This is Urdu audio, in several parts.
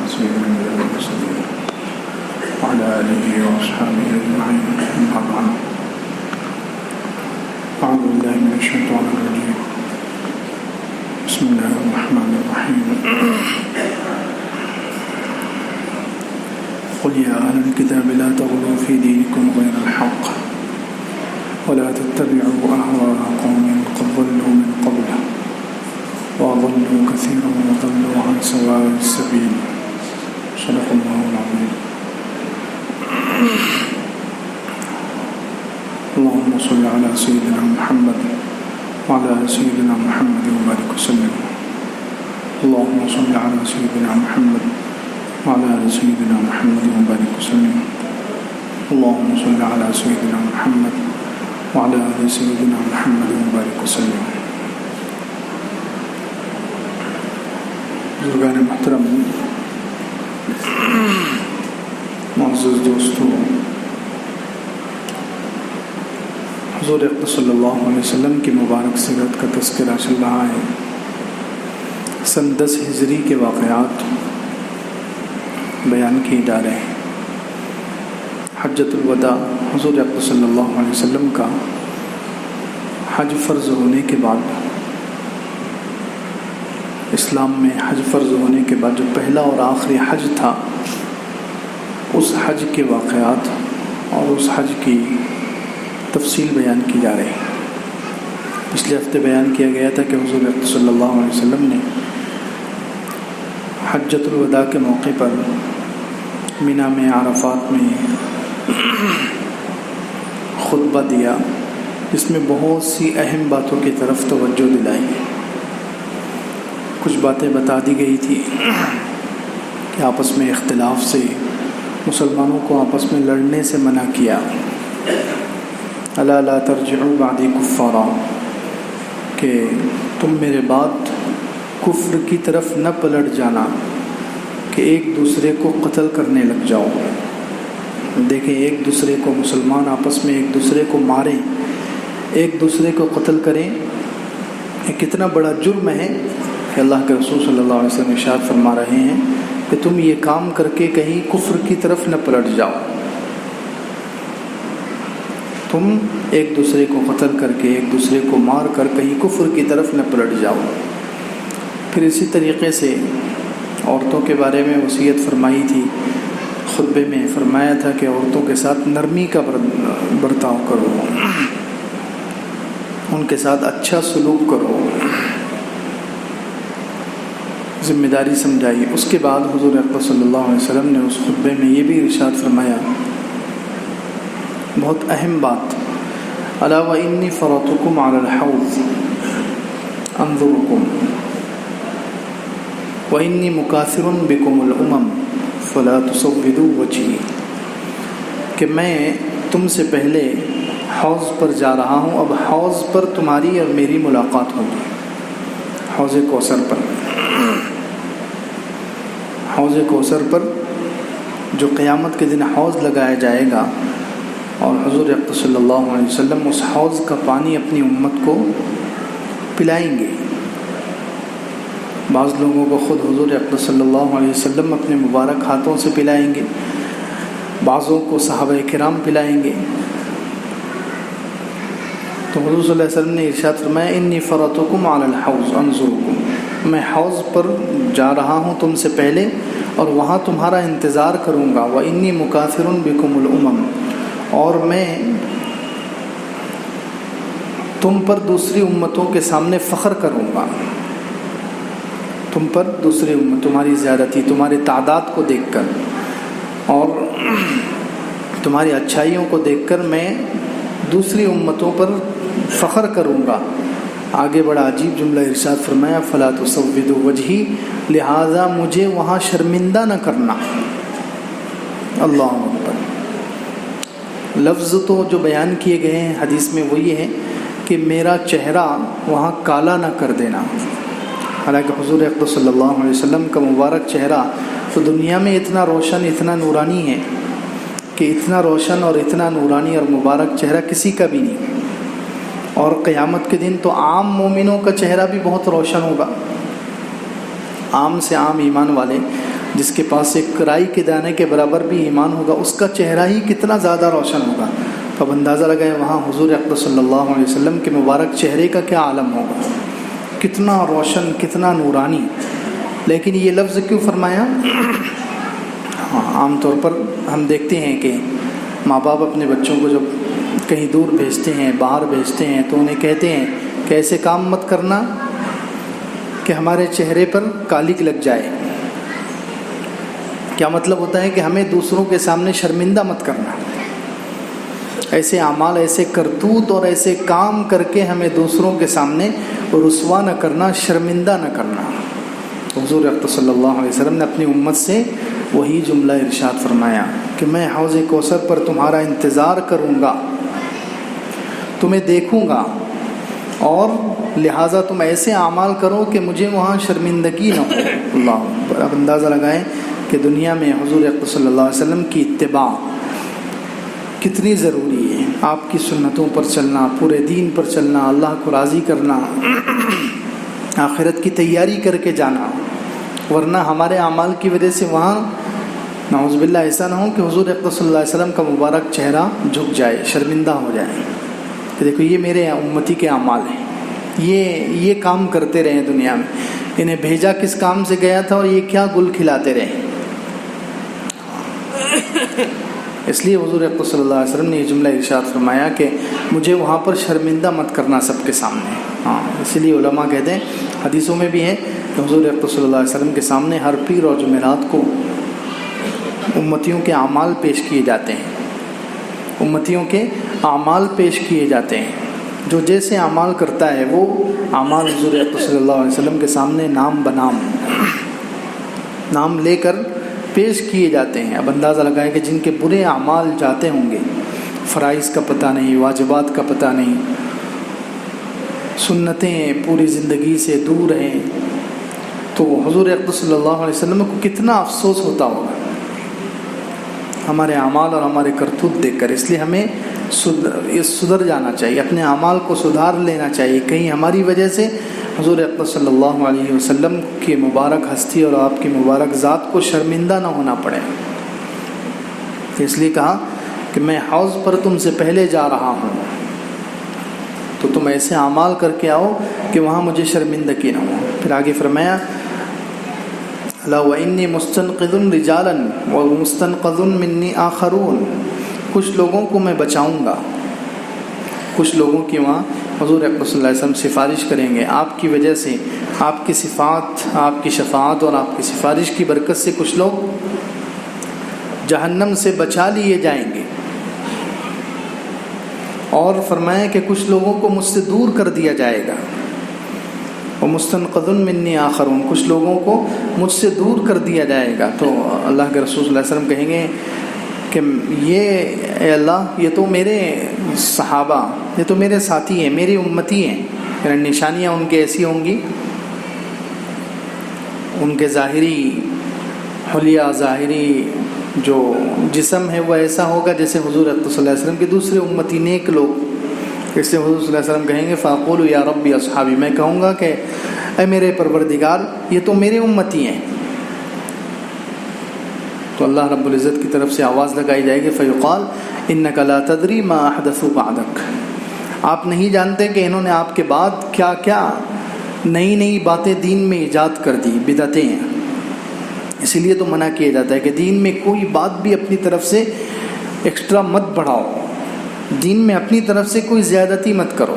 سيدنا المرسلين وعلى آله وأصحابه أجمعين. أما بعد، أعوذ بالله من الشيطان الرجيم. بسم الله الرحمن الرحيم. قل يا أهل الكتاب لا تغلوا في دينكم غير الحق ولا تتبعوا أهواء قوم قد ضلوا من قبل وأضلوا كثيرا وضلوا عن سواء السبيل. صدق الله العظيم. اللهم صل على سيدنا محمد وعلى آل سيدنا محمد وبارك وسلم. اللهم صل على سيدنا محمد وعلى آل سيدنا محمد وبارك وسلم. اللهم صل على سيدنا محمد وعلى آل سيدنا محمد وبارك وسلم. بزرگان محترم، معزز دوستو، حضور اقدس صلی اللہ علیہ وسلم کی مبارک سیرت کا تذکرہ چل رہا ہے. سن 10 ہجری کے واقعات بیان کیے جا رہے ہیں. حجۃ الوداع، حضور اقدس صلی اللہ علیہ وسلم کا حج فرض ہونے کے بعد، اسلام میں حج فرض ہونے کے بعد جو پہلا اور آخری حج تھا، اس حج کے واقعات اور اس حج کی تفصیل بیان کی جا رہی ہے. پچھلے ہفتے بیان کیا گیا تھا کہ حضور اقدس صلی اللہ علیہ وسلم نے حجۃ الوداع کے موقع پر مینا میں، عرفات میں خطبہ دیا، جس میں بہت سی اہم باتوں کی طرف توجہ دلائی. کچھ باتیں بتا دی گئی تھی کہ آپس میں اختلاف سے، مسلمانوں کو آپس میں لڑنے سے منع کیا. الا لا ترجعوا بعدی کفارا، کہ تم میرے بعد کفر کی طرف نہ پلٹ جانا کہ ایک دوسرے کو قتل کرنے لگ جاؤ. دیکھیں، ایک دوسرے کو، مسلمان آپس میں ایک دوسرے کو ماریں، ایک دوسرے کو قتل کریں، یہ کتنا بڑا جرم ہے کہ اللہ کے رسول صلی اللہ علیہ وسلم ارشاد فرما رہے ہیں کہ تم یہ کام کر کے کہیں کفر کی طرف نہ پلٹ جاؤ. تم ایک دوسرے کو قتل کر کے، ایک دوسرے کو مار کر کہیں کفر کی طرف نہ پلٹ جاؤ. پھر اسی طریقے سے عورتوں کے بارے میں وصیت فرمائی تھی. خطبے میں فرمایا تھا کہ عورتوں کے ساتھ نرمی کا برتاؤ کرو، ان کے ساتھ اچھا سلوک کرو، ذمہ داری سمجھائی. اس کے بعد حضور اقدس صلی اللہ علیہ وسلم نے اس خطبے میں یہ بھی ارشاد فرمایا، بہت اہم بات، الا وانی فرطکم علی الحوض انظرکم وانی مکاثر بکم الامم فلا تسودوا وجہی، کہ میں تم سے پہلے حوض پر جا رہا ہوں. اب حوض پر تمہاری اور میری ملاقات ہوگی، حوض کوثر پر. حوض کوثر پر جو قیامت کے دن حوض لگایا جائے گا، اور حضور اقدس صلی اللہ علیہ وسلم اس حوض کا پانی اپنی امت کو پلائیں گے. بعض لوگوں کو خود حضور اقدس صلی اللہ علیہ وسلم اپنے مبارک ہاتھوں سے پلائیں گے، بعضوں کو صحابہ کرام پلائیں گے. تو حضور صلی اللہ علیہ وسلم نے ارشاد فرمایا، انی فرطکم علی الحوض انظرکم، میں حوض پر جا رہا ہوں تم سے پہلے اور وہاں تمہارا انتظار کروں گا. وانی مکاثر بکم الامم، اور میں تم پر دوسری امتوں کے سامنے فخر کروں گا. تم پر دوسری امت، تمہاری زیادتی، تمہاری تعداد کو دیکھ کر اور تمہاری اچھائیوں کو دیکھ کر میں دوسری امتوں پر فخر کروں گا. آگے بڑا عجیب جملہ ارشاد فرمایا، فلا تسودوا وجہی، لہذا مجھے وہاں شرمندہ نہ کرنا. اللہ اکبر. لفظ تو جو بیان کیے گئے ہیں حدیث میں وہ یہ ہے کہ میرا چہرہ وہاں کالا نہ کر دینا. حالانکہ حضور اقدس صلی اللہ علیہ وسلم کا مبارک چہرہ تو دنیا میں اتنا روشن، اتنا نورانی ہے کہ اتنا روشن اور اتنا نورانی اور مبارک چہرہ کسی کا بھی نہیں. اور قیامت کے دن تو عام مومنوں کا چہرہ بھی بہت روشن ہوگا. عام سے عام ایمان والے جس کے پاس ایک رائی کے دانے کے برابر بھی ایمان ہوگا اس کا چہرہ ہی کتنا زیادہ روشن ہوگا. تو اب اندازہ لگائیں وہاں حضور اقدس صلی اللہ علیہ وسلم کے مبارک چہرے کا کیا عالم ہوگا، کتنا روشن، کتنا نورانی. لیکن یہ لفظ کیوں فرمایا؟ عام طور پر ہم دیکھتے ہیں کہ ماں باپ اپنے بچوں کو جب کہیں دور بھیجتے ہیں، باہر بھیجتے ہیں، تو انہیں کہتے ہیں کہ ایسے کام مت کرنا کہ ہمارے چہرے پر کالک لگ جائے. کیا مطلب ہوتا ہے کہ ہمیں دوسروں کے سامنے شرمندہ مت کرنا، ایسے اعمال، ایسے کرتوت اور ایسے کام کر کے ہمیں دوسروں کے سامنے رسوا نہ کرنا، شرمندہ نہ کرنا. حضور اقدس صلی اللہ علیہ وسلم نے اپنی امت سے وہی جملہ ارشاد فرمایا کہ میں حوض کوثر پر تمہارا انتظار کروں گا، تمہیں دیکھوں گا، اور لہٰذا تم ایسے اعمال کرو کہ مجھے وہاں شرمندگی نہ ہو. اللہ، اب اندازہ لگائیں کہ دنیا میں حضور اقدس صلی اللہ علیہ وسلم کی اتباع کتنی ضروری ہے. آپ کی سنتوں پر چلنا، پورے دین پر چلنا، اللہ کو راضی کرنا، آخرت کی تیاری کر کے جانا، ورنہ ہمارے اعمال کی وجہ سے وہاں نعوذ باللہ ایسا نہ ہو کہ حضور اقدس صلی اللہ علیہ وسلم کا مبارک چہرہ جھک جائے، شرمندہ ہو جائے کہ دیکھو یہ میرے امتی کے اعمال ہیں، یہ کام کرتے رہے دنیا میں، انہیں بھیجا کس کام سے گیا تھا اور یہ کیا گل کھلاتے رہے. اس لیے حضور اقدس صلی اللہ علیہ وسلم نے یہ جملہ ارشاد فرمایا کہ مجھے وہاں پر شرمندہ مت کرنا سب کے سامنے. اسی لیے علماء کہتے ہیں، حدیثوں میں بھی ہے کہ حضور اقدس صلی اللہ علیہ وسلم کے سامنے ہر پیر اور جمعرات کو امتیوں کے اعمال پیش کیے جاتے ہیں، امتیوں کے اعمال پیش کیے جاتے ہیں. جو جیسے اعمال کرتا ہے وہ اعمال حضور اقدس صلی اللہ علیہ وسلم کے سامنے نام بنام، نام لے کر پیش کیے جاتے ہیں. اب اندازہ لگائیں کہ جن کے برے اعمال جاتے ہوں گے، فرائض کا پتہ نہیں، واجبات کا پتہ نہیں، سنتیں پوری زندگی سے دور ہیں، تو حضور اقدس صلی اللہ علیہ وسلم کو کتنا افسوس ہوتا ہوگا ہمارے اعمال اور ہمارے کرتوت دیکھ کر. اس لیے ہمیں سدھر جانا چاہیے، اپنے اعمال کو سدھار لینا چاہیے، کہیں ہماری وجہ سے حضور اقدس صلی اللہ علیہ وسلم کی مبارک ہستی اور آپ کی مبارک ذات کو شرمندہ نہ ہونا پڑے. اس لیے کہا کہ میں حوض پر تم سے پہلے جا رہا ہوں، تو تم ایسے اعمال کر کے آؤ کہ وہاں مجھے شرمندگی نہ ہو. پھر آگے فرمایا الا وانی مستنقذ رجالا ومستنقذ منی آخرون، کچھ لوگوں کو میں بچاؤں گا، کچھ لوگوں کی وہاں حضور اقدس صلی اللہ علیہ وسلم سفارش کریں گے. آپ کی وجہ سے، آپ کی صفات، آپ کی شفاعت اور آپ کی سفارش کی برکت سے کچھ لوگ جہنم سے بچا لیے جائیں گے. اور فرمایا کہ کچھ لوگوں کو مجھ سے دور کر دیا جائے گا. ومستنقذ منی آخرون، کچھ لوگوں کو مجھ سے دور کر دیا جائے گا. تو اللہ کے رسول صلی اللہ علیہ وسلم کہیں گے کہ اے اللہ، یہ تو میرے صحابہ، یہ تو میرے ساتھی ہیں، میری امتی ہیں. یعنی نشانیاں ان کے ایسی ہوں گی، ان کے ظاہری حلیہ، ظاہری جو جسم ہے وہ ایسا ہوگا جیسے حضور اقدس صلی اللہ علیہ وسلم کے دوسرے امتی نیک لوگ. اس سے حضور صلی اللہ علیہ وسلم کہیں گے فاقول یا ربی اصحابی، میں کہوں گا کہ اے میرے پروردگار، یہ تو میرے امتی ہیں. تو اللہ رب العزت کی طرف سے آواز لگائی جائے گی فیقال انک لا تدری ما احدثوا بعدک، آپ نہیں جانتے کہ انہوں نے آپ کے بعد کیا کیا نئی نئی باتیں دین میں ایجاد کر دی، بدعتیں ہیں. اسی لیے تو منع کیا جاتا ہے کہ دین میں کوئی بات بھی اپنی طرف سے ایکسٹرا مت بڑھاؤ، دین میں اپنی طرف سے کوئی زیادتی مت کرو.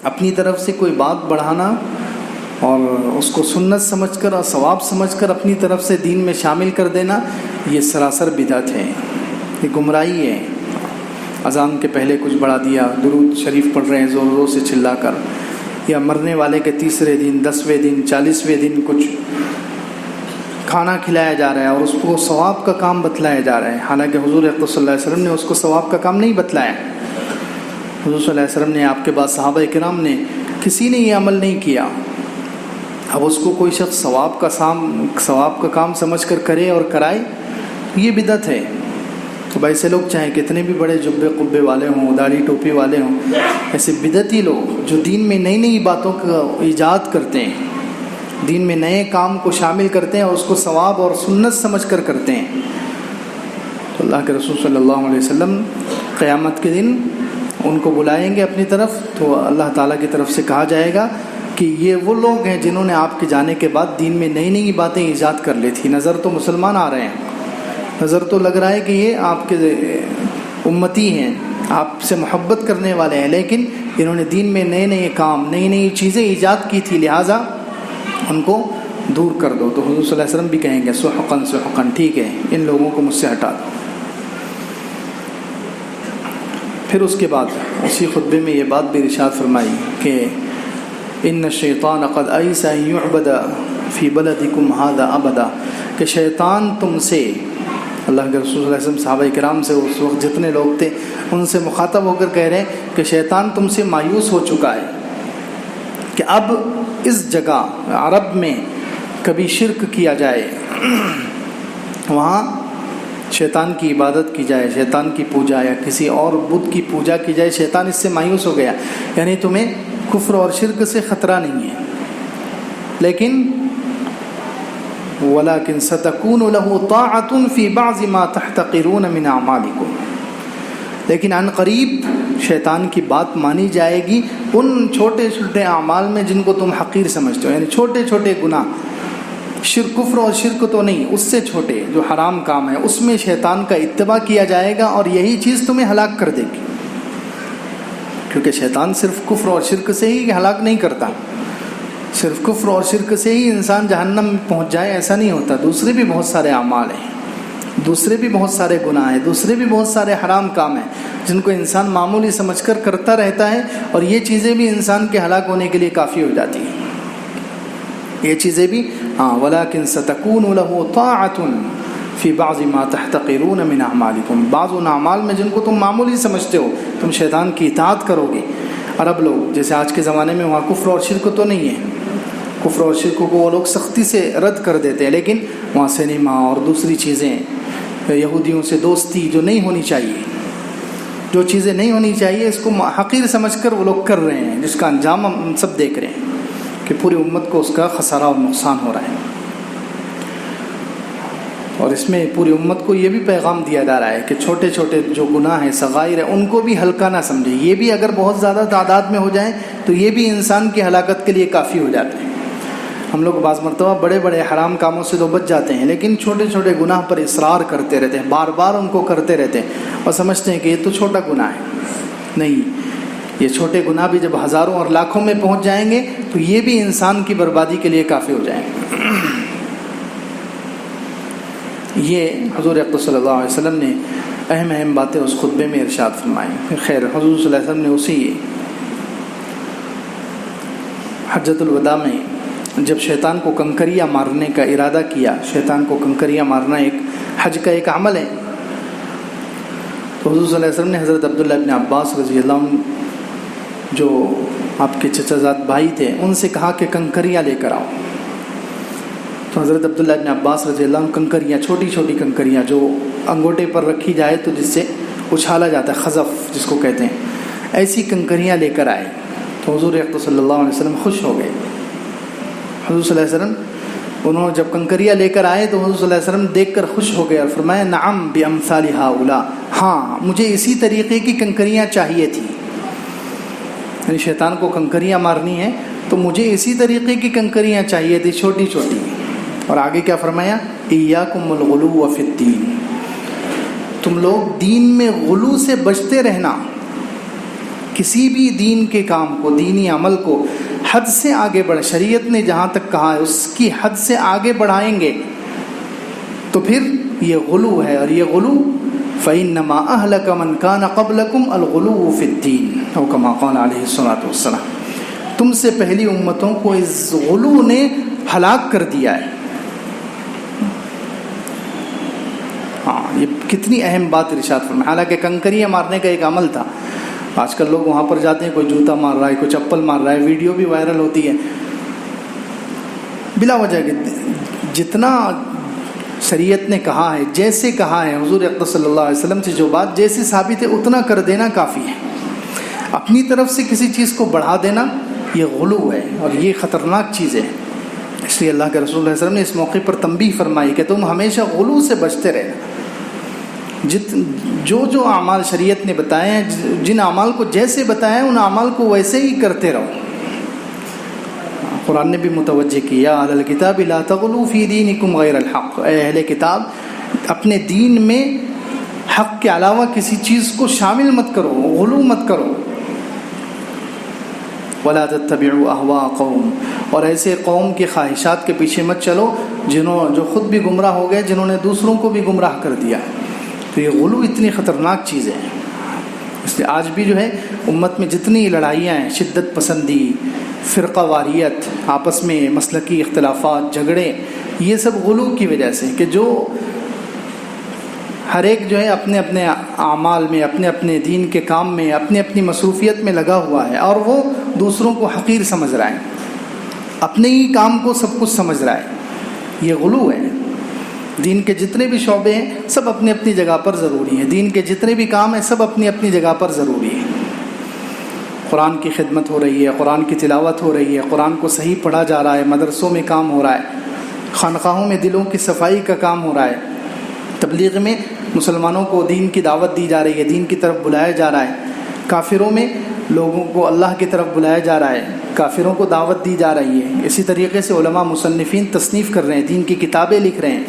اپنی طرف سے کوئی بات بڑھانا اور اس کو سنت سمجھ کر اور ثواب سمجھ کر اپنی طرف سے دین میں شامل کر دینا، یہ سراسر بدعت ہے، یہ گمراہی ہے. اذان کے پہلے کچھ بڑھا دیا، درود شریف پڑھ رہے ہیں زور زور سے چلا کر، یا مرنے والے کے تیسرے دن، 10ویں دن، 40ویں دن کچھ کھانا کھلایا جا رہا ہے اور اس کو ثواب کا کام بتلایا جا رہا ہے، حالانکہ حضور اقدس صلی اللہ علیہ وسلم نے اس کو ثواب کا کام نہیں بتلایا. حضور صلی اللہ علیہ وسلم نے، آپ کے بعد صحابہ کرام نے، کسی نے یہ عمل نہیں کیا. اب اس کو کوئی شخص ثواب کا کام سمجھ کر کرے اور کرائے، یہ بدعت ہے. تو بھائی ایسے لوگ چاہے کتنے بھی بڑے جبے قبے والے ہوں، داڑھی ٹوپی والے ہوں، ایسے بدعتی لوگ جو دین میں نئی نئی باتوں کا ایجاد کرتے ہیں دین میں نئے کام کو شامل کرتے ہیں اور اس کو ثواب اور سنت سمجھ کر کرتے ہیں، تو اللہ کے رسول صلی اللہ علیہ وسلم قیامت کے دن ان کو بلائیں گے اپنی طرف، تو اللہ تعالیٰ کی طرف سے کہا جائے گا کہ یہ وہ لوگ ہیں جنہوں نے آپ کے جانے کے بعد دین میں نئی نئی باتیں ایجاد کر لی تھی۔ نظر تو مسلمان آ رہے ہیں، نظر تو لگ رہا ہے کہ یہ آپ کے امتی ہیں، آپ سے محبت کرنے والے ہیں، لیکن انہوں نے دین میں نئے نئے کام، نئی نئی چیزیں ایجاد کی تھی، لہٰذا ان کو دور کر دو۔ تو حضور صلی اللہ علیہ وسلم بھی کہیں گے سحقاً سحقاً، ٹھیک ہے ان لوگوں کو مجھ سے ہٹا دو۔ پھر اس کے بعد اسی خطبے میں یہ بات بھی ارشاد فرمائی کہ ان الشیطان قد ایس ان یعبد فی بلدکم ھذا ابدا، کہ شیطان تم سے، اللہ کے رسول صلی اللہ علیہ وسلم صحابہ کرام سے اس وقت جتنے لوگ تھے ان سے مخاطب ہو کر کہہ رہے ہیں کہ شیطان تم سے مایوس ہو چکا ہے کہ اب اس جگہ عرب میں کبھی شرک کیا جائے، وہاں شیطان کی عبادت کی جائے، شیطان کی پوجا یا کسی اور بت کی پوجا کی جائے، شیطان اس سے مایوس ہو گیا، یعنی تمہیں کفر اور شرک سے خطرہ نہیں ہے، لیکن وَلَكِنْ سَتَكُونُ لَهُ طَاعَةٌ فِي بَعْضِ مَا تَحْتَقِرُونَ مِنْ أَعْمَالِكُمْ، لیکن عن قریب شیطان کی بات مانی جائے گی ان چھوٹے چھوٹے اعمال میں جن کو تم حقیر سمجھتے ہو، یعنی چھوٹے چھوٹے گناہ، شرک، کفر اور شرک تو نہیں، اس سے چھوٹے جو حرام کام ہے، اس میں شیطان کا اتباع کیا جائے گا اور یہی چیز تمہیں ہلاک کر دے گی، کیونکہ شیطان صرف کفر اور شرک سے ہی ہلاک نہیں کرتا، صرف کفر اور شرک سے ہی انسان جہنم میں پہنچ جائے ایسا نہیں ہوتا، دوسرے بھی بہت سارے اعمال ہیں، دوسرے بھی بہت سارے گناہ ہیں، دوسرے بھی بہت سارے حرام کام ہیں جن کو انسان معمولی سمجھ کر کرتا رہتا ہے، اور یہ چیزیں بھی انسان کے ہلاک ہونے کے لیے کافی ہو جاتی ہیں، یہ چیزیں بھی وَلَكِنْ سَتَكُونُ لَهُ طَاعَةٌ فِي بَعْضِ مَا تَحْتَقِرُونَ مِنْ أَعْمَالِكُمْ، بعض ان اعمال میں جن کو تم معمولی سمجھتے ہو تم شیطان کی اطاعت کرو گے۔ عرب لوگ جیسے آج کے زمانے میں وہاں کفر اور شرک تو نہیں ہے، کفر اور شرک کو وہ لوگ سختی سے رد کر دیتے ہیں، لیکن وہاں سنیما اور دوسری چیزیں، یہودیوں سے دوستی جو نہیں ہونی چاہیے، جو چیزیں نہیں ہونی چاہیے اس کو حقیر سمجھ کر وہ لوگ کر رہے ہیں، جس کا انجام ہم سب دیکھ رہے ہیں کہ پوری امت کو اس کا خسارہ اور نقصان ہو رہا ہے، اور اس میں پوری امت کو یہ بھی پیغام دیا جا رہا ہے کہ چھوٹے چھوٹے جو گناہ ہیں، صغائر ہیں، ان کو بھی ہلکا نہ سمجھے، یہ بھی اگر بہت زیادہ تعداد میں ہو جائیں تو یہ بھی انسان کی ہلاکت کے لیے کافی ہو جاتے ہیں۔ ہم لوگ بعض مرتبہ بڑے بڑے حرام کاموں سے تو بچ جاتے ہیں، لیکن چھوٹے چھوٹے گناہ پر اصرار کرتے رہتے ہیں، بار بار ان کو کرتے رہتے ہیں اور سمجھتے ہیں کہ یہ تو چھوٹا گناہ ہے، نہیں، یہ چھوٹے گناہ بھی جب ہزاروں اور لاکھوں میں پہنچ جائیں گے تو یہ بھی انسان کی بربادی کے لیے کافی ہو جائیں گے۔ یہ حضور اقدس صلی اللہ علیہ وسلم نے اہم باتیں اس خطبے میں ارشاد فرمائی۔ خیر، حضور صلی اللہ علیہ وسلم نے اسی حجۃ الوداع میں جب شیطان کو کنکریاں مارنے کا ارادہ کیا، شیطان کو کنکریاں مارنا ایک حج کا ایک عمل ہے، تو حضور صلی اللہ علیہ وسلم نے حضرت عبداللہ ابن عباس رضی اللہ عنہ جو آپ کے چچا زاد بھائی تھے ان سے کہا کہ کنکریاں لے کر آؤ، تو حضرت عبداللہ ابن عباس رضی اللہ عنہ کنکریاں، چھوٹی چھوٹی کنکریاں جو انگوٹے پر رکھی جائے تو جس سے اچھالا جاتا ہے، خزف جس کو کہتے ہیں، ایسی کنکریاں لے کر آئے، تو حضور اقدس صلی اللہ علیہ وسلم خوش ہو گئے۔ حضور صلی اللہ علیہ وسلم انہوں جب کنکریاں لے کر آئے تو حضور صلی اللہ علیہ وسلم دیکھ کر خوش ہو گئے اور فرمایا نعم بامثال ہؤلاء، ہاں مجھے اسی طریقے کی کنکریاں چاہیے تھی، یعنی شیطان کو کنکریاں مارنی ہے تو مجھے اسی طریقے کی کنکریاں چاہیے تھی، چھوٹی چھوٹی۔ اور آگے کیا فرمایا؟ ایاکم الغلو فی الدین، تم لوگ دین میں غلو سے بچتے رہنا، کسی بھی دین کے کام کو، دینی عمل کو حد سے آگے بڑھ، شریعت نے جہاں تک کہا ہے اس کی حد سے آگے بڑھائیں گے تو پھر یہ غلو ہے، اور یہ غلو فَإِنَّمَا أَهْلَكَ مَنْ كَانَ قَبْلَكُمْ الْغُلُوُّ فِي الدِّينِ أو كما قال علیہ الصلوۃ والسلام، تم سے پہلی امتوں کو اس غلو نے ہلاک کر دیا ہے۔ ہاں، یہ کتنی اہم بات ارشاد فرمایا، حالانکہ کنکریاں مارنے کا ایک عمل تھا، آج کل لوگ وہاں پر جاتے ہیں، کوئی جوتا مار رہا ہے، کوئی چپل مار رہا ہے، ویڈیو بھی وائرل ہوتی ہے بلا وجہ کے۔ جتنا شریعت نے کہا ہے، جیسے کہا ہے حضور اقدس صلی اللہ علیہ وسلم سے جو بات جیسے ثابت ہے اتنا کر دینا کافی ہے، اپنی طرف سے کسی چیز کو بڑھا دینا یہ غلو ہے اور یہ خطرناک چیز ہے۔ اس لیے اللہ کے رسول صلی اللہ علیہ وسلم نے اس موقع پر تنبیہ فرمائی کہ تم ہمیشہ غلو سے بچتے رہنا. جو اعمال شریعت نے بتائے ہیں، جن اعمال کو جیسے بتایا ہے ان اعمال کو ویسے ہی کرتے رہو. قرآن نے بھی متوجہ کیا اہل الکتاب لا تغلوا فی دینکم غیر الحق، اے اہل کتاب اپنے دین میں حق کے علاوہ کسی چیز کو شامل مت کرو، غلو مت کرو. ولا تتبعوا اهواء قوم، اور ایسے قوم کی خواہشات کے پیچھے مت چلو جو خود بھی گمراہ ہو گئے، جنہوں نے دوسروں کو بھی گمراہ کر دیا. تو یہ غلو اتنی خطرناک چیز ہے. اس لیے آج بھی جو ہے امت میں جتنی لڑائیاں ہیں، شدت پسندی، فرقہ واریت، آپس میں مسلکی اختلافات، جھگڑے، یہ سب غلو کی وجہ سے کہ جو ہر ایک جو ہے اپنے اپنے اعمال میں، اپنے اپنے دین کے کام میں، اپنی اپنی مصروفیت میں لگا ہوا ہے، اور وہ دوسروں کو حقیر سمجھ رہا ہے، اپنے ہی کام کو سب کچھ سمجھ رہا ہے. یہ غلو ہے. دین کے جتنے بھی شعبے ہیں سب اپنی اپنی جگہ پر ضروری ہیں، دین کے جتنے بھی کام ہیں سب اپنی اپنی جگہ پر ضروری ہیں. قرآن کی خدمت ہو رہی ہے، قرآن کی تلاوت ہو رہی ہے، قرآن کو صحیح پڑھا جا رہا ہے، مدرسوں میں کام ہو رہا ہے، خانقاہوں میں دلوں کی صفائی کا کام ہو رہا ہے، تبلیغ میں مسلمانوں کو دین کی دعوت دی جا رہی ہے، دین کی طرف بلایا جا رہا ہے، کافروں میں لوگوں کو اللہ کی طرف بلایا جا رہا ہے، کافروں کو دعوت دی جا رہی ہے. اسی طریقے سے علماء مصنفین تصنیف کر رہے ہیں، دین کی کتابیں لکھ رہے ہیں،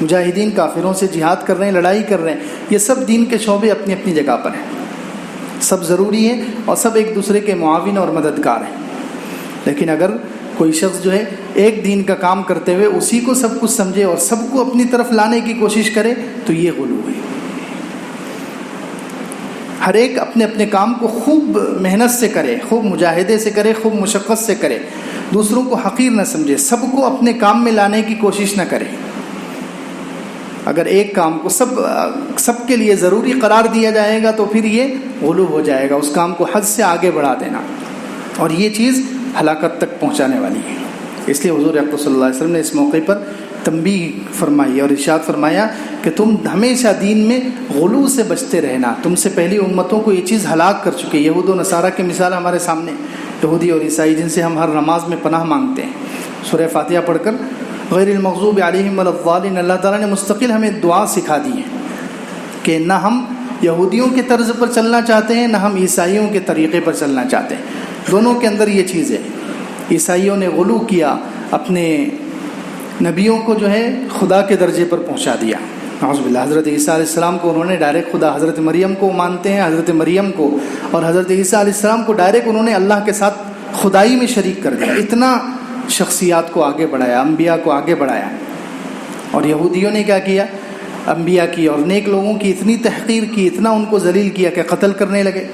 مجاہدین کافروں سے جہاد کر رہے ہیں، لڑائی کر رہے ہیں. یہ سب دین کے شعبے اپنی اپنی جگہ پر ہیں، سب ضروری ہیں اور سب ایک دوسرے کے معاون اور مددگار ہیں. لیکن اگر کوئی شخص جو ہے ایک دین کا کام کرتے ہوئے اسی کو سب کچھ سمجھے اور سب کو اپنی طرف لانے کی کوشش کرے تو یہ غلو ہے. ہر ایک اپنے اپنے کام کو خوب محنت سے کرے، خوب مجاہدے سے کرے، خوب مشقت سے کرے، دوسروں کو حقیر نہ سمجھے، سب کو اپنے کام میں لانے کی کوشش نہ کرے. اگر ایک کام کو سب کے لیے ضروری قرار دیا جائے گا تو پھر یہ غلو ہو جائے گا، اس کام کو حد سے آگے بڑھا دینا، اور یہ چیز ہلاکت تک پہنچانے والی ہے. اس لیے حضور اکرم صلی اللہ علیہ وسلم نے اس موقع پر تنبیہ فرمائی اور ارشاد فرمایا کہ تم ہمیشہ دین میں غلو سے بچتے رہنا. تم سے پہلی امتوں کو یہ چیز ہلاک کر چکی. یہود و نصارہ کی مثال ہمارے سامنے، یہودی اور عیسائی جن سے ہم ہر نماز میں پناہ مانگتے ہیں. سورہ فاتحہ پڑھ کر غیر المغضوب علیہم ولا الضالین، اللہ تعالیٰ نے مستقل ہمیں دعا سکھا دی ہے کہ نہ ہم یہودیوں کے طرز پر چلنا چاہتے ہیں، نہ ہم عیسائیوں کے طریقے پر چلنا چاہتے ہیں. دونوں کے اندر یہ چیز ہے. عیسائیوں نے غلو کیا، اپنے نبیوں کو جو ہے خدا کے درجے پر پہنچا دیا. نعوذ باللہ. حضرت عیسیٰ علیہ السلام کو انہوں نے ڈائریکٹ خدا، حضرت مریم کو مانتے ہیں، حضرت مریم کو اور حضرت عیسیٰ علیہ السلام کو ڈائریکٹ انہوں نے اللہ کے ساتھ خدائی میں شریک کر دیا. اتنا شخصیات کو آگے بڑھایا، انبیاء کو آگے بڑھایا. اور یہودیوں نے کیا کیا؟ انبیاء کی اور نیک لوگوں کی اتنی تحقیر کی، اتنا ان کو ذلیل کیا کہ قتل کرنے لگے.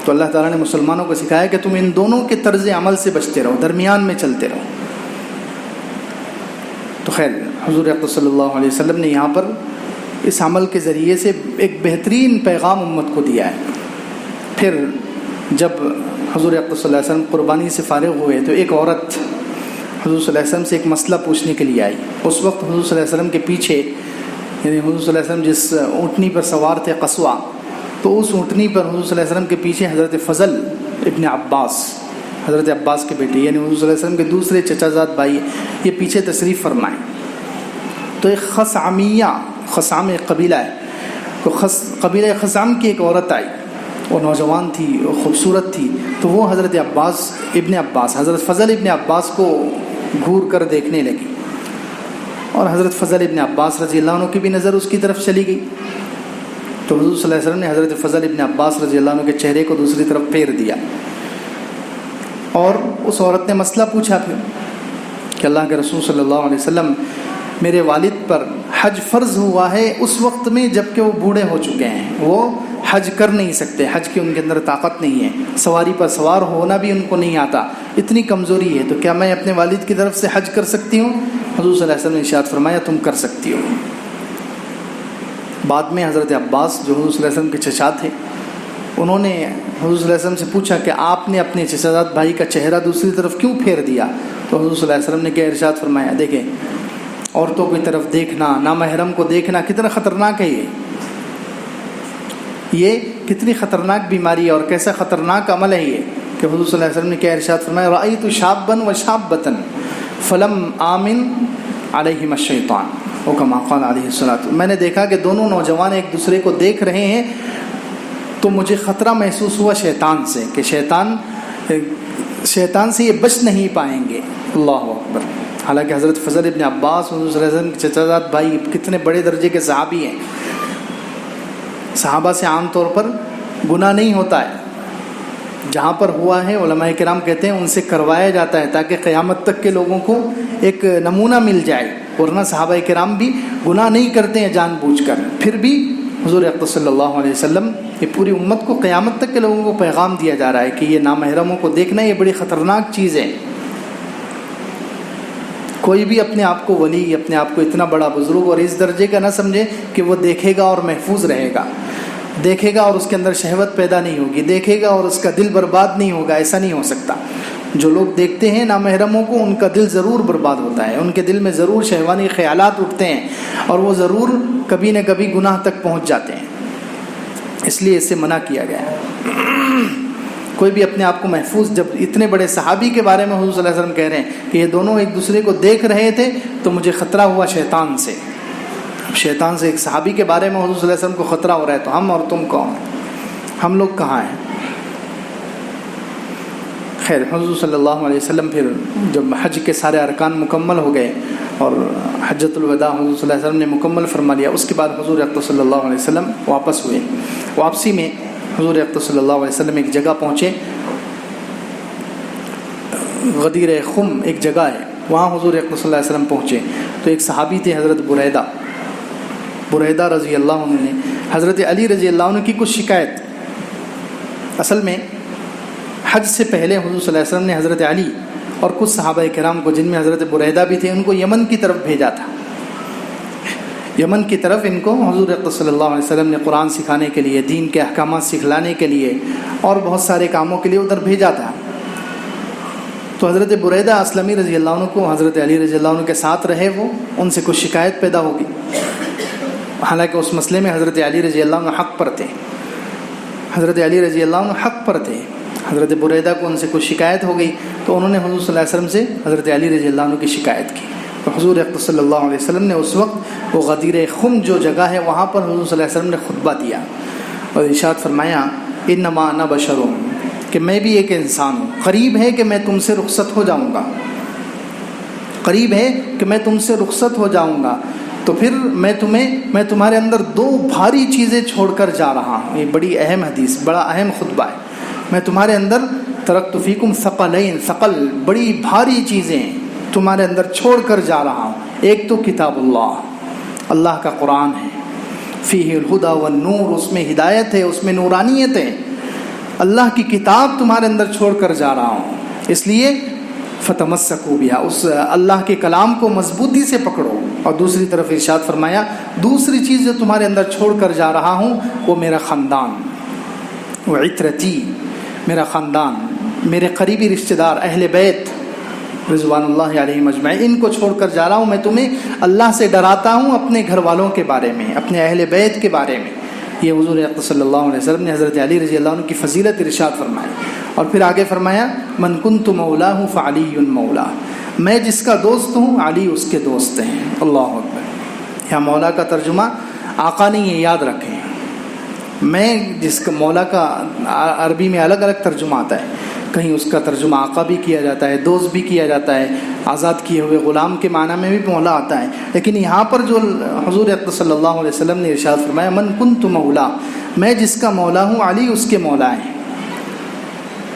تو اللہ تعالیٰ نے مسلمانوں کو سکھایا کہ تم ان دونوں کے طرز عمل سے بچتے رہو، درمیان میں چلتے رہو. تو خیر حضور اکرم صلی اللہ علیہ وسلم نے یہاں پر اس عمل کے ذریعے سے ایک بہترین پیغام امت کو دیا ہے. پھر جب حضور اکرم صلی اللہ علیہ وسلم قربانی سے فارغ ہوئے تو ایک عورت حضور صلی اللہ علیہ وسلم سے ایک مسئلہ پوچھنے کے لیے آئی. اس وقت حضور صلی اللہ علیہ وسلم کے پیچھے، یعنی حضور صلی اللہ علیہ وسلم جس اونٹنی پر سوار تھے قصوہ، تو اس اونٹنی پر حضور صلی اللہ علیہ وسلم کے پیچھے حضرت فضل ابن عباس، حضرت عباس کے بیٹے، یعنی حضور صلی اللہ علیہ وسلم کے دوسرے چچا زاد بھائی، یہ پیچھے تشریف فرمائیں. تو ایک خثعم ایک قبیلہ ہے، تو قبیلہ خثعم کی ایک عورت آئی، وہ نوجوان تھی، وہ خوبصورت تھی. تو وہ حضرت حضرت فضل ابن عباس کو گھور کر دیکھنے لگی، اور حضرت فضل ابن عباس رضی اللہ عنہ کی بھی نظر اس کی طرف چلی گئی. تو حضور صلی اللہ علیہ وسلم نے حضرت فضل ابن عباس رضی اللہ عنہ کے چہرے کو دوسری طرف پھیر دیا، اور اس عورت نے مسئلہ پوچھا پھر کہ اللہ کے رسول صلی اللہ علیہ وسلم، میرے والد پر حج فرض ہوا ہے اس وقت میں جب کہ وہ بوڑھے ہو چکے ہیں، وہ حج کر نہیں سکتے، حج کی ان کے اندر طاقت نہیں ہے، سواری پر سوار ہونا بھی ان کو نہیں آتا، اتنی کمزوری ہے. تو کیا میں اپنے والد کی طرف سے حج کر سکتی ہوں؟ حضور صلی اللہ علیہ وسلم نے ارشاد فرمایا تم کر سکتی ہو. بعد میں حضرت عباس جو حضور صلی اللہ علیہ وسلم کے چچا تھے، انہوں نے حضور صلی اللہ علیہ وسلم سے پوچھا کہ آپ نے اپنے چچا زاد بھائی کا چہرہ دوسری طرف کیوں پھیر دیا؟ تو حضور صلی اللہ علیہ وسلم نے کیا ارشاد فرمایا، دیکھیں عورتوں کی طرف دیکھنا، نامحرم کو دیکھنا کتنا خطرناک ہے. یہ کتنی خطرناک بیماری ہے اور کیسا خطرناک عمل ہے یہ کہ حضور صلی اللہ علیہ وسلم نے کیا ارشاد فرمایا، رأیت شابا و شابۃ فلم آمن علیہم الشیطان، او کما قال علیہ الصلوۃ، میں نے دیکھا کہ دونوں نوجوان ایک دوسرے کو دیکھ رہے ہیں تو مجھے خطرہ محسوس ہوا شیطان سے، کہ شیطان سے یہ بچ نہیں پائیں گے۔ اللہ اکبر۔ حالانکہ حضرت فضل ابن عباس حضور صلی اللہ علیہ وسلم کے چچا زاد بھائی کتنے بڑے درجے کے صحابی ہیں، صحابہ سے عام طور پر گناہ نہیں ہوتا ہے، جہاں پر ہوا ہے علماء کرام کہتے ہیں ان سے کروایا جاتا ہے تاکہ قیامت تک کے لوگوں کو ایک نمونہ مل جائے، ورنہ صحابہ کرام بھی گناہ نہیں کرتے ہیں جان بوجھ کر، پھر بھی حضور اقدس صلی اللہ علیہ وسلم یہ پوری امت کو قیامت تک کے لوگوں کو پیغام دیا جا رہا ہے کہ یہ نامحرموں کو دیکھنا یہ بڑی خطرناک چیز ہے۔ کوئی بھی اپنے آپ کو ولی، اپنے آپ کو اتنا بڑا بزرگ اور اس درجے کا نہ سمجھے کہ وہ دیکھے گا اور محفوظ رہے گا، دیکھے گا اور اس کے اندر شہوت پیدا نہیں ہوگی، دیکھے گا اور اس کا دل برباد نہیں ہوگا، ایسا نہیں ہو سکتا۔ جو لوگ دیکھتے ہیں نامحرموں کو ان کا دل ضرور برباد ہوتا ہے، ان کے دل میں ضرور شہوانی خیالات اٹھتے ہیں اور وہ ضرور کبھی نہ کبھی گناہ تک پہنچ جاتے ہیں، اس لیے اس سے منع کیا گیا ہے۔ کوئی بھی اپنے آپ کو محفوظ، جب اتنے بڑے صحابی کے بارے میں حضور صلی اللہ علیہ وسلم کہہ رہے ہیں کہ یہ دونوں ایک دوسرے کو دیکھ رہے تھے تو مجھے خطرہ ہوا شیطان سے، شیطان سے ایک صحابی کے بارے میں حضور صلی اللہ علیہ وسلم کو خطرہ ہو رہا ہے تو ہم اور تم کون، ہم لوگ کہاں ہیں؟ خیر، حضور صلی اللہ علیہ وسلم پھر جب حج کے سارے ارکان مکمل ہو گئے اور حجۃ الوداع حضور صلی اللہ علیہ وسلم نے مکمل فرما لیا، اس کے بعد حضور اقدس صلی اللہ علیہ وسلم واپس ہوئے۔ واپسی میں حضور اقدس صلی اللہ علیہ وسلم ایک جگہ پہنچے، غدیر خم ایک جگہ ہے، وہاں حضور اقدس صلی اللہ علیہ وسلم پہنچے تو ایک صحابی تھے حضرت بریدہ رضی اللہ عنہ نے حضرت علی رضی اللہ عنہ کی کچھ شکایت، اصل میں حج سے پہلے حضور صلی اللہ علیہ وسلم نے حضرت علی اور کچھ صحابہ کرام کو، جن میں حضرت بریدہ بھی تھے، ان کو یمن کی طرف بھیجا تھا۔ یمن کی طرف ان کو حضور اقدس صلی اللہ علیہ وسلم نے قرآن سکھانے کے لیے، دین کے احکامات سکھلانے کے لیے اور بہت سارے کاموں کے لیے ادھر بھیجا تھا۔ تو حضرت بریدہ اسلمی رضی اللہ عنہ کو حضرت علی رضی اللہ عنہ کے ساتھ رہے، وہ ان سے کچھ شکایت پیدا ہوگی، حالانکہ اس مسئلے میں حضرت علی رضی اللہ عنہ حق پر تھے، حضرت علی رضی اللہ عنہ حق پر تھے۔ حضرت بریدہ کو ان سے کچھ شکایت ہو گئی تو انہوں نے حضور صلی اللہ علیہ وسلم سے حضرت علی رضی اللہ عنہ کی شکایت کی، تو حضور اقدس صلی اللہ علیہ وسلم نے اس وقت وہ غدیر خم جو جگہ ہے وہاں پر حضور صلی اللہ علیہ وسلم نے خطبہ دیا اور ارشاد فرمایا، انما انا بشر، کہ میں بھی ایک انسان ہوں، قریب ہے کہ میں تم سے رخصت ہو جاؤں گا، قریب ہے کہ میں تم سے رخصت ہو جاؤں گا، تو پھر میں تمہارے اندر دو بھاری چیزیں چھوڑ کر جا رہا ہوں۔ یہ بڑی اہم حدیث، بڑا اہم خطبہ ہے۔ میں تمہارے اندر ترکت فیکم ثقلین، ثقل بڑی بھاری چیزیں تمہارے اندر چھوڑ کر جا رہا ہوں۔ ایک تو کتاب اللہ کا قرآن ہے، فیہ الہدی والنور، اس میں ہدایت ہے، اس میں نورانیت ہے، اللہ کی کتاب تمہارے اندر چھوڑ کر جا رہا ہوں، اس لیے فتمسکوا بہا، اس اللہ کے کلام کو مضبوطی سے پکڑو۔ اور دوسری طرف ارشاد فرمایا، دوسری چیز جو تمہارے اندر چھوڑ کر جا رہا ہوں وہ میرا خاندان، وعترتی، میرا خاندان، میرے قریبی رشتہ دار اہل بیت رضوان اللہ علیہم اجمعین، ان کو چھوڑ کر جا رہا ہوں۔ میں تمہیں اللہ سے ڈراتا ہوں اپنے گھر والوں کے بارے میں، اپنے اہل بیت کے بارے میں۔ یہ حضور اقدس صلی اللہ علیہ وسلم نے حضرت علی رضی اللہ عنہ کی فضیلت ارشاد فرمائی، اور پھر آگے فرمایا، من کنت مولاہ فعلی مولا، میں جس کا دوست ہوں علی اس کے دوست ہیں۔ اللہ اکبر۔ یہاں مولا کا ترجمہ آقا نہیں ہے، یاد رکھیں، میں جس کا مولا کا عربی میں الگ الگ ترجمہ آتا ہے، کہیں اس کا ترجمہ آقا بھی کیا جاتا ہے، دوست بھی کیا جاتا ہے، آزاد کیے ہوئے غلام کے معنی میں بھی مولا آتا ہے، لیکن یہاں پر جو حضور اقدس صلی اللہ علیہ وسلم نے ارشاد فرمایا، من کنت مولا، میں جس کا مولا ہوں علی اس کے مولا ہیں،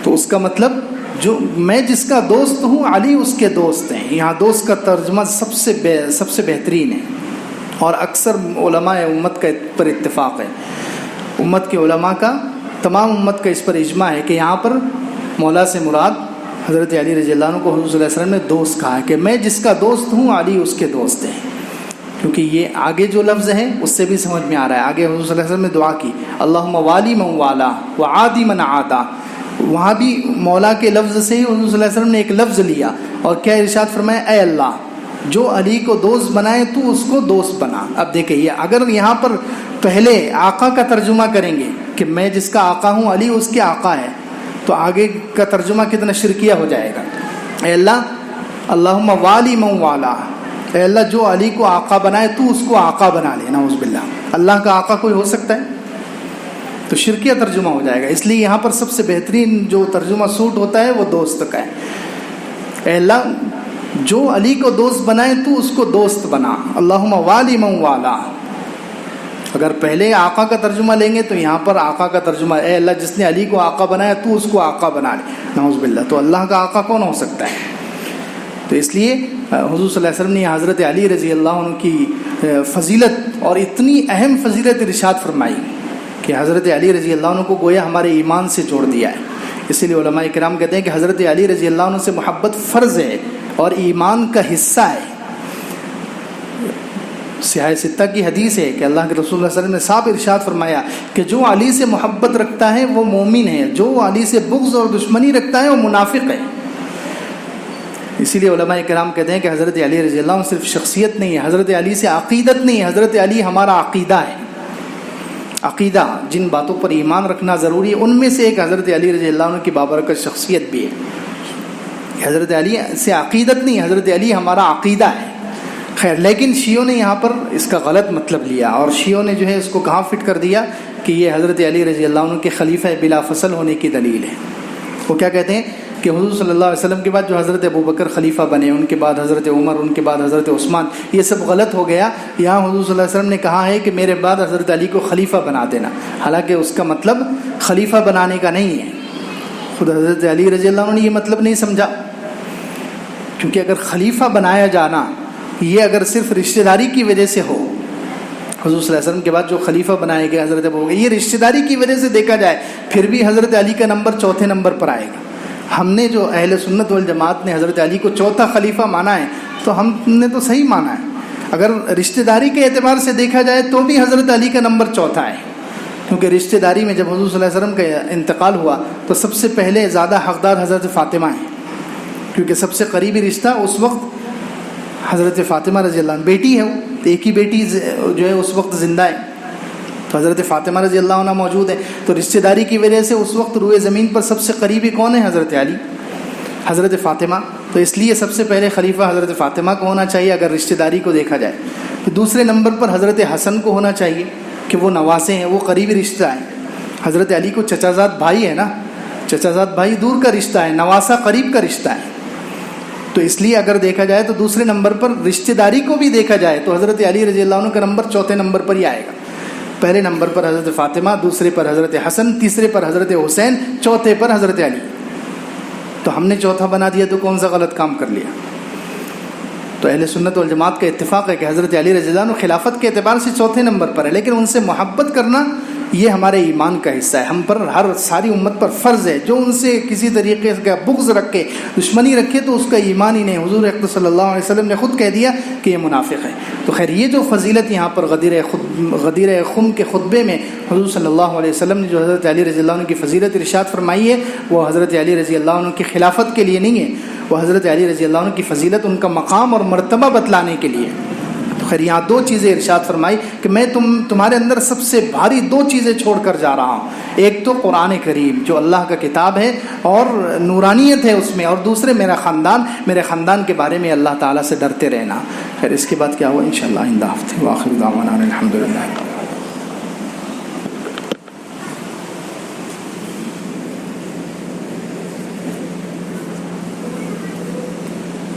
تو اس کا مطلب جو میں جس کا دوست ہوں علی اس کے دوست ہیں۔ یہاں دوست کا ترجمہ سب سے بہترین ہے اور اکثر علماء امت کا پر اتفاق ہے، امت کے علماء کا، تمام امت کا اس پر اجماع ہے کہ یہاں پر مولا سے مراد حضرت علی رضی اللہ عنہ کو حضور صلی اللہ علیہ وسلم نے دوست کہا ہے، کہ میں جس کا دوست ہوں علی اس کے دوست ہیں، کیونکہ یہ آگے جو لفظ ہے اس سے بھی سمجھ میں آ رہا ہے۔ آگے حضور صلی اللہ علیہ وسلم نے دعا کی، اللہم والی من والا وعادی من عادا، وہاں بھی مولا کے لفظ سے ہی حضور صلی اللہ علیہ وسلم نے ایک لفظ لیا اور کیا ارشاد فرمایا، اے اللہ جو علی کو دوست بنائے تو اس کو دوست بنا۔ اب دیکھیں، یہ اگر یہاں پر پہلے آقا کا ترجمہ کریں گے کہ میں جس کا آقا ہوں علی اس کے آقا ہے، تو آگے کا ترجمہ کتنا شرکیہ ہو جائے گا. اے اللہ اللہم والی من والا، اے اللہ جو علی کو آقا بنائے تو اس کو آقا بنا لے. نعوذ باللہ، اللہ کا آقا کوئی ہو سکتا ہے؟ تو شرکیہ ترجمہ ہو جائے گا. اس لیے یہاں پر سب سے بہترین جو ترجمہ سوٹ ہوتا ہے وہ دوست کا ہے. اے اللہ جو علی کو دوست بنائے تو اس کو دوست بنا. اللہم والی من والا. اگر پہلے آقا کا ترجمہ لیں گے تو یہاں پر آقا کا ترجمہ اے اللہ جس نے علی کو آقا بنایا تو اس کو آقا بنا لے. نعوذ باللہ، تو اللہ کا آقا کون ہو سکتا ہے؟ تو اس لیے حضور صلی اللہ علیہ وسلم نے حضرت علی رضی اللہ عنہ کی فضیلت اور اتنی اہم فضیلت ارشاد فرمائی کہ حضرت علی رضی اللہ عنہ کو گویا ہمارے ایمان سے جوڑ دیا ہے. اسی لیے علماء کرام کہتے ہیں کہ حضرت علی رضی اللہ عنہ سے محبت فرض ہے اور ایمان کا حصہ ہے. سیاہ ستہ کی حدیث ہے کہ اللہ کے رسول صلی اللہ علیہ وسلم نے صاف ارشاد فرمایا کہ جو علی سے محبت رکھتا ہے وہ مومن ہے، جو علی سے بغض اور دشمنی رکھتا ہے وہ منافق ہے. اسی لیے علماء کرام کہتے ہیں کہ حضرت علی رضی اللہ عنہ صرف شخصیت نہیں ہے، حضرت علی سے عقیدت نہیں ہے، حضرت علی ہمارا عقیدہ ہے. عقیدہ، جن باتوں پر ایمان رکھنا ضروری ہے ان میں سے ایک حضرت علی رضی اللہ عنہ کی بابرکت شخصیت بھی ہے. حضرت علی سے عقیدت نہیں، حضرت علی ہمارا عقیدہ ہے. خیر، لیکن شیعوں نے یہاں پر اس کا غلط مطلب لیا اور شیعوں نے جو ہے اس کو کہاں فٹ کر دیا کہ یہ حضرت علی رضی اللہ عنہ کے خلیفہ بلا فصل ہونے کی دلیل ہے. وہ کیا کہتے ہیں کہ حضور صلی اللہ علیہ وسلم کے بعد جو حضرت ابوبکر خلیفہ بنے، ان کے بعد حضرت عمر، ان کے بعد حضرت عثمان، یہ سب غلط ہو گیا. یہاں حضور صلی اللہ علیہ وسلم نے کہا ہے کہ میرے بعد حضرت علی کو خلیفہ بنا دینا، حالانکہ اس کا مطلب خلیفہ بنانے کا نہیں ہے. خود حضرت علی رضی اللہ عنہ نے یہ مطلب نہیں سمجھا، کیونکہ اگر خلیفہ بنایا جانا یہ اگر صرف رشتہ داری کی وجہ سے ہو، حضور صلی اللہ علیہ وسلم کے بعد جو خلیفہ بنائے گئے حضرت ابوبکر، یہ رشتہ داری کی وجہ سے دیکھا جائے پھر بھی حضرت علی کا نمبر چوتھے نمبر پر آئے گا. ہم نے جو اہل سنت والجماعت نے حضرت علی کو چوتھا خلیفہ مانا ہے تو ہم نے تو صحیح مانا ہے. اگر رشتہ داری کے اعتبار سے دیکھا جائے تو بھی حضرت علی کا نمبر چوتھا ہے، کیونکہ رشتہ داری میں جب حضور صلی اللہ علیہ وسلم کا انتقال ہوا تو سب سے پہلے زیادہ حقدار حضرت فاطمہ ہیں، کیونکہ سب سے قریبی رشتہ اس وقت حضرت فاطمہ رضی اللہ عنہ، بیٹی ہے وہ، ایک ہی بیٹی جو ہے اس وقت زندہ ہے، تو حضرت فاطمہ رضی اللہ عنہ موجود ہے. تو رشتہ داری کی وجہ سے اس وقت روئے زمین پر سب سے قریبی کون ہے؟ حضرت علی، حضرت فاطمہ. تو اس لیے سب سے پہلے خلیفہ حضرت فاطمہ کو ہونا چاہیے اگر رشتہ داری کو دیکھا جائے. تو دوسرے نمبر پر حضرت حسن کو ہونا چاہیے کہ وہ نواسے ہیں، وہ قریبی رشتہ ہیں. حضرت علی کو چچا زاد بھائی ہے نا، چچا زاد بھائی دور کا رشتہ ہے، نواسا قریب کا رشتہ ہے. تو اس لیے اگر دیکھا جائے تو دوسرے نمبر پر رشتہ داری کو بھی دیکھا جائے تو حضرت علی رضی اللہ عنہ کا نمبر چوتھے نمبر پر ہی آئے گا. پہلے نمبر پر حضرت فاطمہ، دوسرے پر حضرت حسن، تیسرے پر حضرت حسین، چوتھے پر حضرت علی. تو ہم نے چوتھا بنا دیا تو کون سا غلط کام کر لیا؟ تو اہل سنت والجماعت کا اتفاق ہے کہ حضرت علی رضی اللہ عنہ خلافت کے اعتبار سے چوتھے نمبر پر ہے، لیکن ان سے محبت کرنا یہ ہمارے ایمان کا حصہ ہے. ہم پر ساری امت پر فرض ہے، جو ان سے کسی طریقے کا بغض رکھے، دشمنی رکھے تو اس کا ایمان ہی نہیں. حضور اکرم صلی اللہ علیہ وسلم نے خود کہہ دیا کہ یہ منافق ہے. تو خیر، یہ جو فضیلت یہاں پر غدیر خم کے خطبے میں حضور صلی اللہ علیہ وسلم نے جو حضرت علی رضی اللہ عنہ کی فضیلت ارشاد فرمائی ہے وہ حضرت علی رضی اللہ عنہ کی خلافت کے لیے نہیں ہے، وہ حضرت علی رضی اللہ عنہ کی فضیلت، ان کا مقام اور مرتبہ بتلانے کے لیے. خیر، یہاں دو چیزیں ارشاد فرمائی کہ میں تمہارے اندر سب سے بھاری دو چیزیں چھوڑ کر جا رہا ہوں. ایک تو قرآن کریم جو اللہ کا کتاب ہے اور نورانیت ہے اس میں، اور دوسرے میرا خاندان، میرے خاندان کے بارے میں اللہ تعالیٰ سے ڈرتے رہنا. خیر، اس کے بعد کیا ہوا انشاءاللہ آئندہ ہفتے. وآخر دعوانا الحمدللہ.